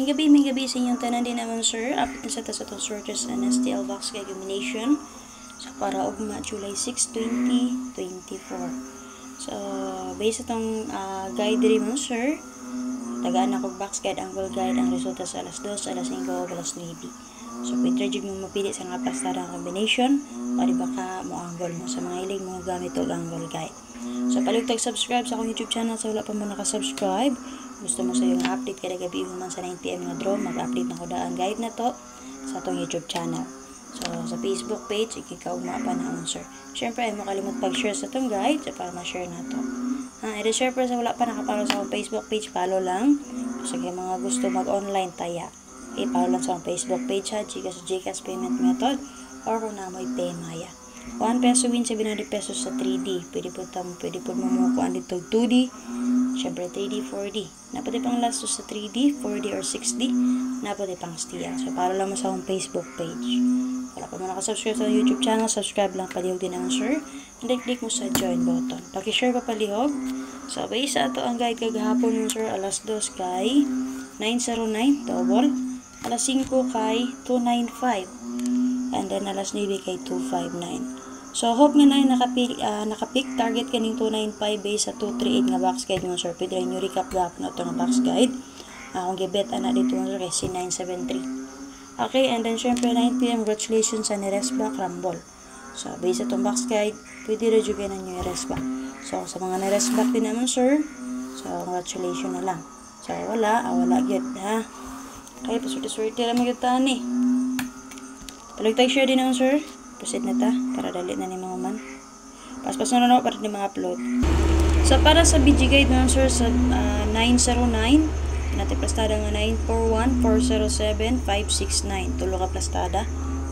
May gabi sa inyong tanan din naman sir. Update na sa ta sa itong sorters and STL box kay combination. So, para ugma July 6, 2024. So, based sa itong guide rin mo sir, tagaan ako box guide, angle guide, ang resulta sa alas 2, alas 5, alas 9. So, pwede rin mo mapili sa nga pasada ang combination o di ba ka mo angle mo. Sa mga hilig mo gamit o angle guide. So, palugtag subscribe sa akong YouTube channel sa wala pa mo nakasubscribe. Gusto mo sa yung update kada gabi human sa 9pm nga draw, mag-update na ko daan guide na to sa atong YouTube channel. So, sa Facebook page, ikikaugma pa na sir. Siyempre, ay makalimot pag-share sa itong guide para ma-share na to. I-share pa sa wala pa nakapalo sa akong Facebook page, follow lang. So, sa mga gusto mag-online taya, follow lang sa akong Facebook page ha, GCash payment method, or kung na mo'y Paymaya. 1 peso win 700 pesos sa 3D. Pwede po mamukuan dito 2D. Siyempre 3D, 4D. Napati pang last sa 3D, 4D, or 6D. Napati pang STL. So, para lang mo sa akong Facebook page. Wala pa mo nakasubscribe sa YouTube channel, subscribe lang, palihog din ang sir. And then click mo sa join button. Pag-share pa palihog. So, base sa ito ang guide kagahapon ng sir, alas 2 kay 909, double. Alas 5 kay 295. And then alas 9 kay 259. So, hope nga na nakapick target kaning 295 base sa 238 nga box guide mo sir. Pwede rin nyo recap gap na ito nga box guide. Kung gibet na dito sir kay C973. Okay, and then syempre 9pm congratulations sa ni-resback Rumble. So, base sa itong box guide, pwede rin juga na nyo i-resback. So, sa mga ni-resback din naman sir, so congratulations na lang. So, wala get ha. Okay, paswerte-swerte lang magyutaan eh. Palagtag share din naman sir. Proceed na ta para dali na ni mga man. Pas-pas na para di mga upload. So para sa BG guide naman sir sa 909, natin plastada nga 941-407-569. Tulo ka plastada.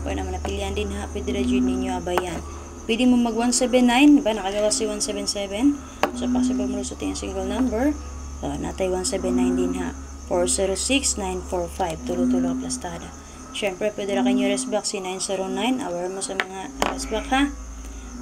Pwede naman napilihan din ha. Pwede rin ninyo abayan. Pwede mo mag 179, diba? Nakagawa si 177. So possible mo lusutin yung single number. So natay 179 din ha. 406-945. Tulo-tulo ka plastada. Siyempre, pwede rin kayo resback si 909. Aware mo sa mga resback ha.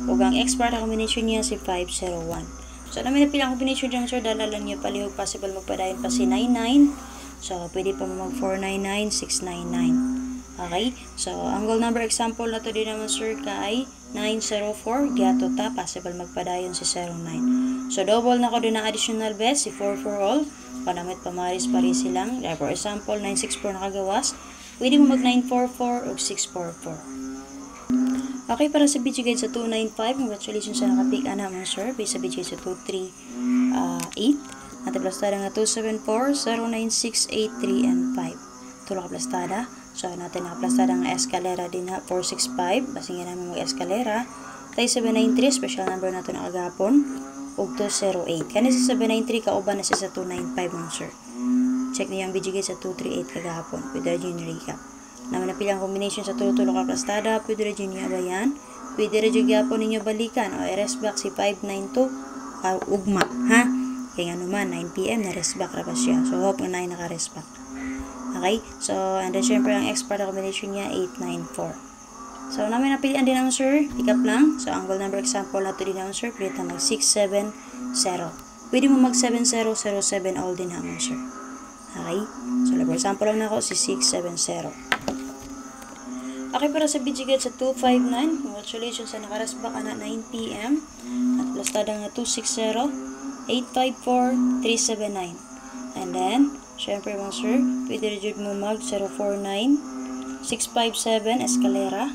Huwag ang expert ang combination niya si 501. So, namin na pilang combination dyan sir. Dala lang niyo palihog. Possible magpadayon pa si 99. So, pwede pa mo mag 499, 699. Okay? So, angle number example na to din naman sir kay 904. Gato ta. Possible magpadayon si 09. So, double na ko din ang additional best si 4 for all. Panamit pamaris paris silang. For example, 964 nakagawas. Pwede mo mag 944 o 644. Okay, para sa BG guide sa 295, congratulations sa nakapick na naman sir. Base sa BG guide sa 238. At plastada nga 274, 096, 83, and 5. Tulong ka plastada. So, natin nakaplastada nga escalera din ha, 465. Basingin namin mag-escalera. Tayo 793, special number natin na agapon. O 208. Kaya sa 793, kauban na siya sa 295 mo sir. Check niyo ang BG guide sa 238 kagahapon. Pwede rin yung recap. Naman napili ang combination sa tulo ka plastada. Pwede rin yung abayan. Pwede rin yung gapon ninyo balikan. O resback si 592. Ugma. Ha? Kaya nga naman 9pm na resback na pa siya. So hope na naka-resback. Okay? So and then syempre ang expert na combination niya 894. So namin napilian din naman sir. Pick up lang. So angle number example na ito din naman sir. Pwede mag 670. Pwede mo mag 7007 all din naman sir. Okay? So, for example lang na ako si 670. Okay, para sa BG guide sa 259, congratulations sa nakarasbak na 9pm. At plastada nga 260-854-379. And then, syempre mga sir, pwede rin mo mag 049-657 escalera,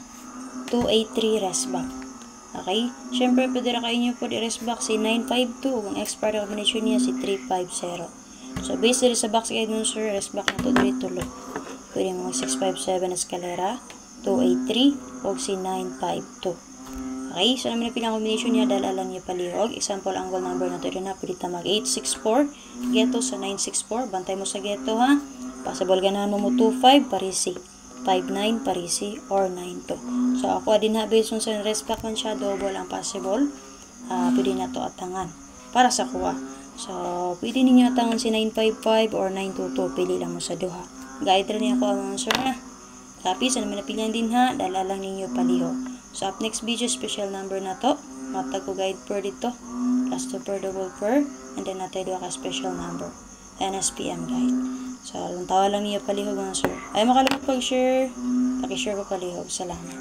283 resback. Okay? Syempre, pwede rin kayo nyo po i-resback si 952. Kung expert combination niya si 350. So, based rin sa box guide nun, sir, resback na ito tuloy. Pwede mo mag 657 escalera, 283, o si 952. Okay, so namin napilang combination niya, dahil alam niya palihog. Example, angle number na ito rin na, pwede ta mag 864, geto sa 964, bantay mo sa geto ha. Possible ganahan mo 25, parisi, 59, parisi, or 92. So, ako din ha, based on sa resback man siya, double ang possible. Pwede na ito atangan para sa kuha. So, pwede ninyo atangan si 955 or 922. Pili lang mo sa duha. Guide rin niya ako ang sir na. Copy, sa namin napilihan din ha. Dala lang ninyo paliho. So, up next video, special number na to. Matag ko guide per dito. Plus 2 per double per. And then natin doon ka special number. NSPM guide. So, lantawa lang niya palihog mga sir. Ay makalimot pag-share. Paki-share ko palihog. Salamat.